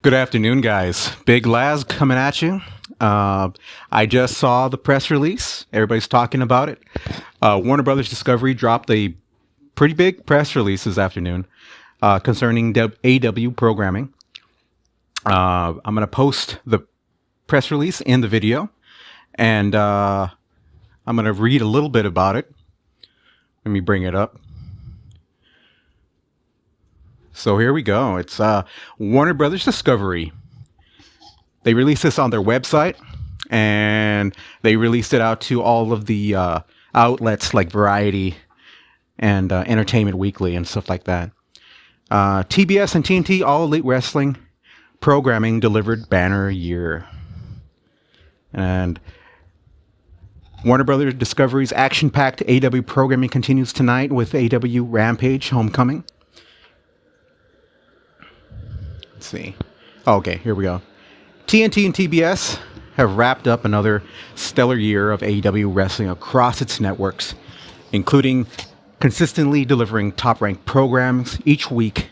Good afternoon, guys. Big Laz coming at you. I just saw the press release. Everybody's talking about it. Warner Brothers Discovery dropped a pretty big press release this afternoon concerning AEW programming. I'm going to post the press release in the video, and I'm going to read a little bit about it. Let me bring it up. So here we go. It's Warner Brothers Discovery. They released this on their website, and they released it out to all of the outlets like Variety and Entertainment Weekly and stuff like that. TBS and TNT All Elite Wrestling programming delivered banner year. And Warner Brothers Discovery's action-packed AEW programming continues tonight with AEW Rampage Homecoming. Let's see. Okay, here we go. TNT and TBS have wrapped up another stellar year of AEW wrestling across its networks, including consistently delivering top-ranked programs each week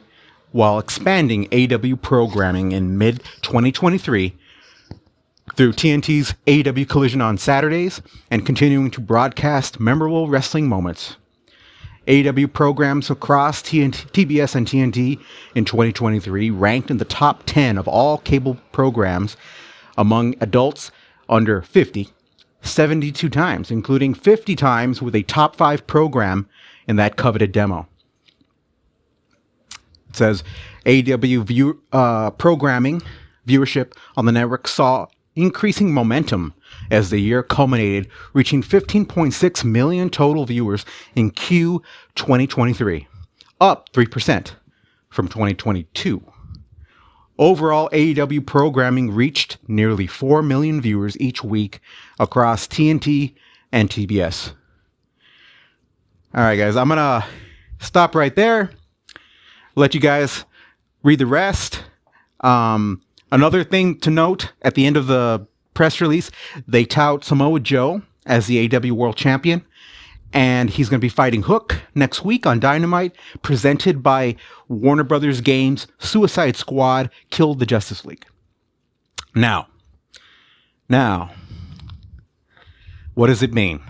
while expanding AEW programming in mid-2023 through TNT's AEW Collision on Saturdays and continuing to broadcast memorable wrestling moments. AEW programs across TBS and TNT in 2023 ranked in the top 10 of all cable programs among adults under 50, 72 times, including 50 times with a top 5 program in that coveted demo. It says AEW programming viewership on the network saw increasing momentum as the year culminated, reaching 15.6 million total viewers in Q 2023, up 3% from 2022. Overall, AEW programming reached nearly 4 million viewers each week across TNT and TBS. All right, guys, I'm going to stop right there, let you guys read the rest. Another thing to note at the end of the press release, they tout Samoa Joe as the AEW World Champion, and he's going to be fighting Hook next week on Dynamite, presented by Warner Brothers Games' Suicide Squad Killed the Justice League. Now, what does it mean?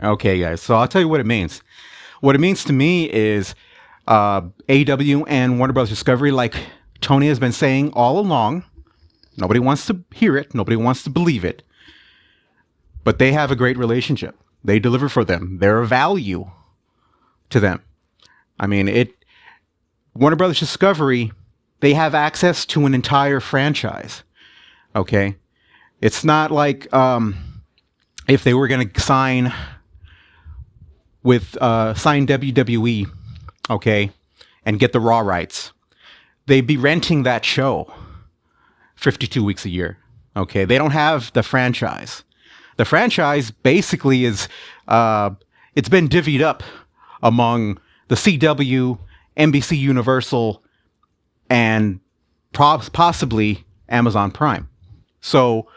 Okay, guys, so I'll tell you what it means. What it means to me is AEW and Warner Brothers Discovery, like Tony has been saying all along, nobody wants to hear it, nobody wants to believe it, but they have a great relationship. They deliver for them. They're a value to them. I mean, Warner Brothers Discovery, they have access to an entire franchise. Okay? It's not like if they were going to sign WWE, okay, and get the Raw rights, they'd be renting that show 52 weeks a year. Okay, they don't have the franchise. The franchise basically is, it's been divvied up among the CW, NBC Universal, and possibly Amazon Prime. So,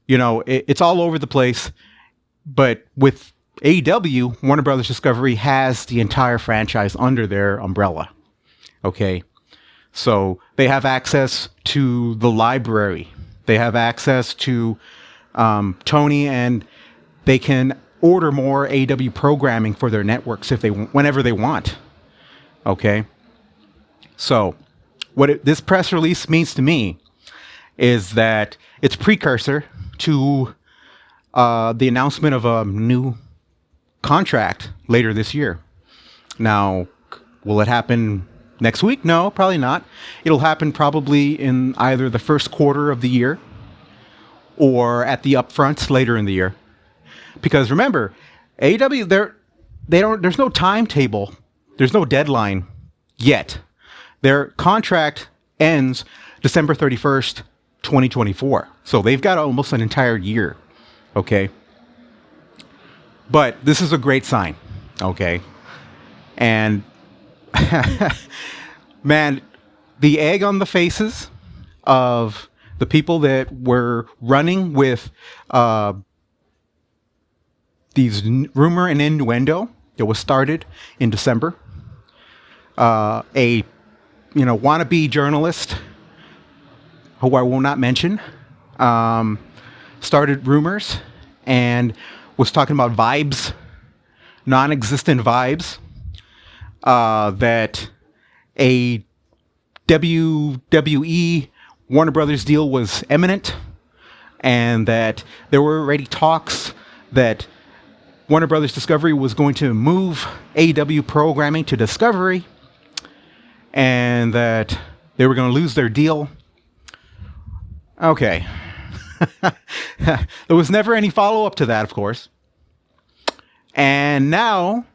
it's all over the place. But with AEW, Warner Brothers Discovery has the entire franchise under their umbrella. Okay. So they have access to the library. They have access to Tony, and they can order more AEW programming for their networks whenever they want. Okay. So what this press release means to me is that it's precursor to the announcement of a new contract later this year. Now, will it happen next week? No, probably not. It'll happen probably in either the first quarter of the year or at the upfronts later in the year. Because remember, AEW, there's no timetable. There's no deadline yet. Their contract ends December 31st, 2024. So they've got almost an entire year. Okay. But this is a great sign. Okay. And man, the egg on the faces of the people that were running with these rumor and innuendo that was started in December. A wannabe journalist who I will not mention, started rumors and was talking about vibes, non-existent vibes, that a WWE Warner Brothers deal was imminent, and that there were already talks that Warner Brothers Discovery was going to move AEW programming to Discovery, and that they were going to lose their deal. Okay. There was never any follow-up to that, of course. And now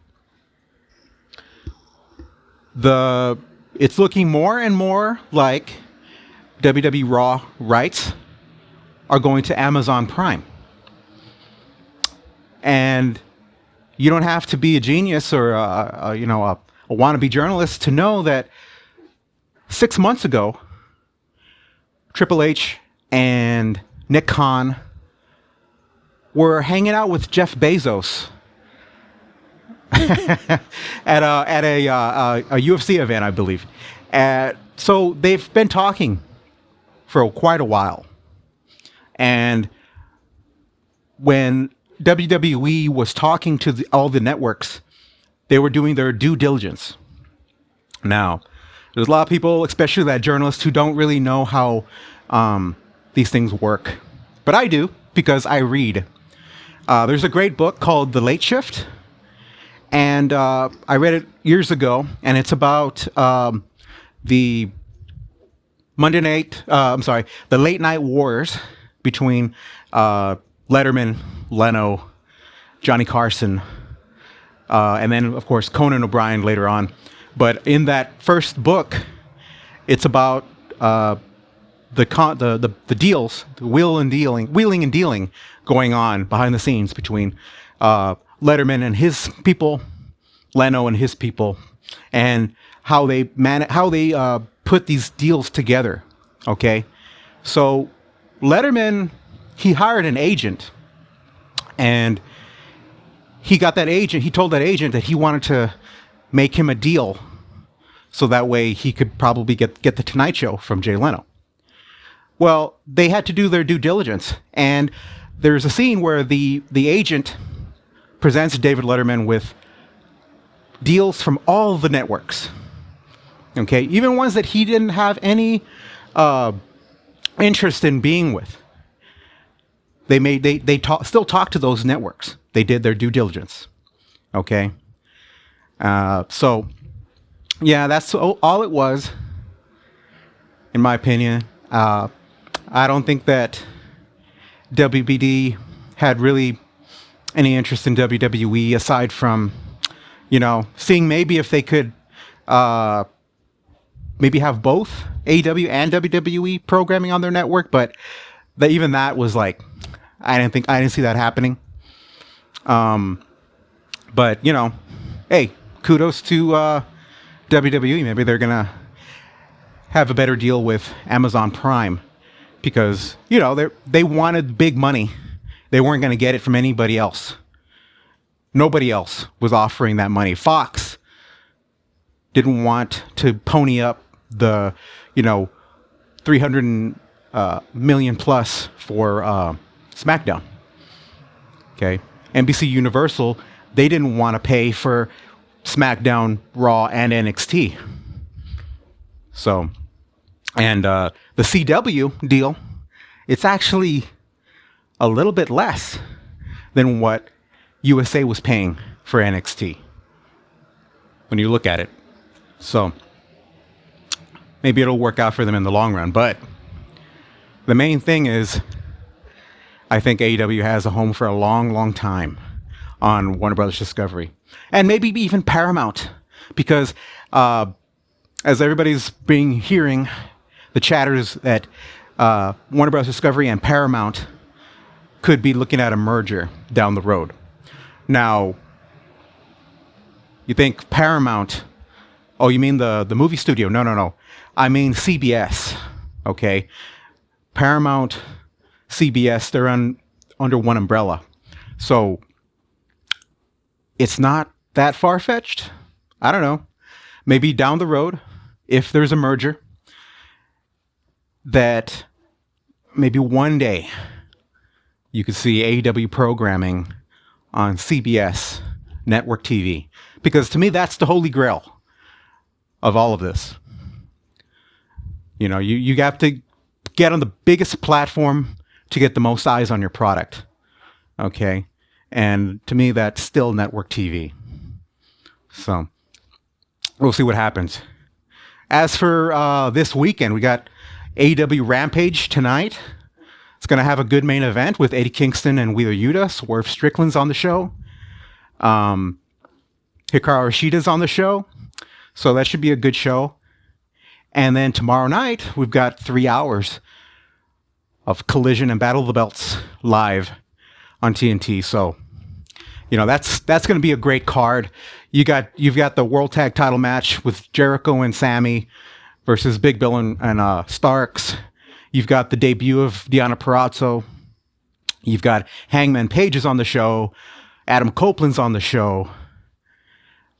it's looking more and more like WWE Raw rights are going to Amazon Prime. And you don't have to be a genius or a wannabe journalist to know that 6 months ago, Triple H and Nick Khan were hanging out with Jeff Bezos at a UFC event, I believe. So they've been talking for quite a while. And when WWE was talking to all the networks, they were doing their due diligence. Now, there's a lot of people, especially that journalists, who don't really know how these things work. But I do, because I read. There's a great book called The Late Shift. And I read it years ago, and it's about the the late night wars between Letterman, Leno, Johnny Carson, and then, of course, Conan O'Brien later on. But in that first book, it's about the deals, the wheeling and dealing going on behind the scenes between Letterman and his people, Leno and his people, and how they put these deals together. Okay, so Letterman, he hired an agent, and he told that agent that he wanted to make him a deal so that way he could probably get the Tonight Show from Jay Leno. Well, they had to do their due diligence, and there's a scene where the agent presents David Letterman with deals from all the networks. Okay, even ones that he didn't have any interest in being with. Still talk to those networks. They did their due diligence. Okay, so yeah, that's all it was, in my opinion. I don't think that WBD had really any interest in WWE aside from, seeing maybe if they could maybe have both AEW and WWE programming on their network, but even that was like, I didn't see that happening. But hey, kudos to WWE. Maybe they're gonna have a better deal with Amazon Prime because they wanted big money. They weren't going to get it from anybody else. Nobody else was offering that money. Fox didn't want to pony up the 300 million plus for SmackDown. Okay, NBC Universal, they didn't want to pay for SmackDown, Raw, and NXT. So, and the CW deal, it's actually a little bit less than what USA was paying for NXT when you look at it. So maybe it'll work out for them in the long run. But the main thing is, I think AEW has a home for a long, long time on Warner Brothers Discovery. And maybe even Paramount. Because as everybody's been hearing, the chatters that Warner Brothers Discovery and Paramount could be looking at a merger down the road. Now, you think Paramount, oh, you mean the movie studio? No. I mean CBS, okay? Paramount, CBS, they're under one umbrella. So, it's not that far-fetched. I don't know. Maybe down the road, if there's a merger, that maybe one day you could see AEW programming on CBS network TV, because to me that's the holy grail of all of this. You know, you have to get on the biggest platform to get the most eyes on your product. Okay, and to me that's still network TV. So we'll see what happens. As for this weekend, we got AEW Rampage tonight. It's going to have a good main event with Eddie Kingston and Wheeler Yuta. Swerve Strickland's on the show. Hikaru Ishida's on the show. So that should be a good show. And then tomorrow night, we've got 3 hours of Collision and Battle of the Belts live on TNT. So, you know, that's going to be a great card. You've got the World Tag Title match with Jericho and Sammy versus Big Bill and Starks. You've got the debut of Deonna Purrazzo. You've got Hangman Page is on the show. Adam Copeland's on the show.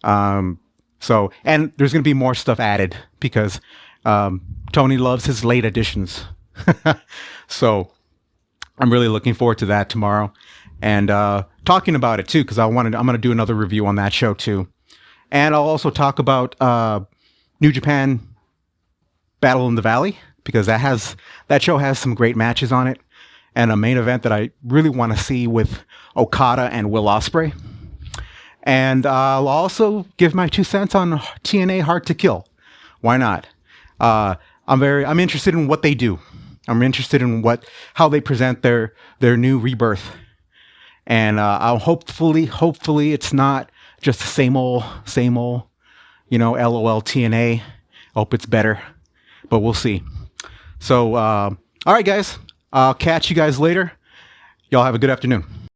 So, and there's going to be more stuff added because Tony loves his late additions. So I'm really looking forward to that tomorrow and talking about it too, because I'm going to do another review on that show too. And I'll also talk about New Japan Battle in the Valley, because that show has some great matches on it, and a main event that I really want to see with Okada and Will Ospreay. And I'll also give my 2 cents on TNA Hard to Kill. Why not? I'm interested in what they do. I'm interested in how they present their new rebirth. And I'll hopefully it's not just the same old, you know, LOL TNA. Hope it's better, but we'll see. So, all right, guys. I'll catch you guys later. Y'all have a good afternoon.